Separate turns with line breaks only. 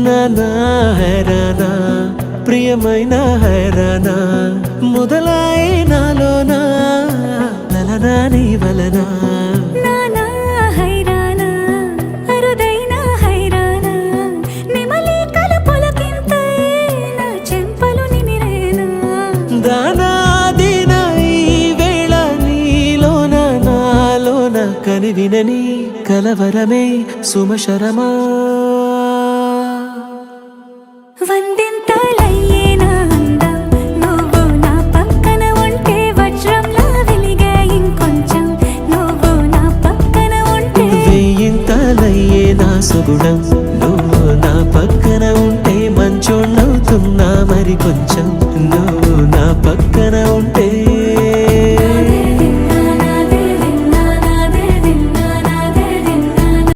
నానా హైరానా ప్రియమైన హైరానా మొదలై నాలోనా లలనా నీ వలనా
నానా హైరానా అరుదైన హైరానా నెమలి కలపులకింతై నా చెంపలు నిమిరేనా
దానాదిన ఈ వేళ నీలోన నాలోన కనివినని కలవరమే సుమశరమా
వందింతలయ్యేనా అందం నువ్వు నా పక్కన ఉంటే వజ్రంలా వెలిగే ఇంకొంచెం నువ్వు నా పక్కన ఉంటే
వెయ్యింతలయ్యే నా సుగుణం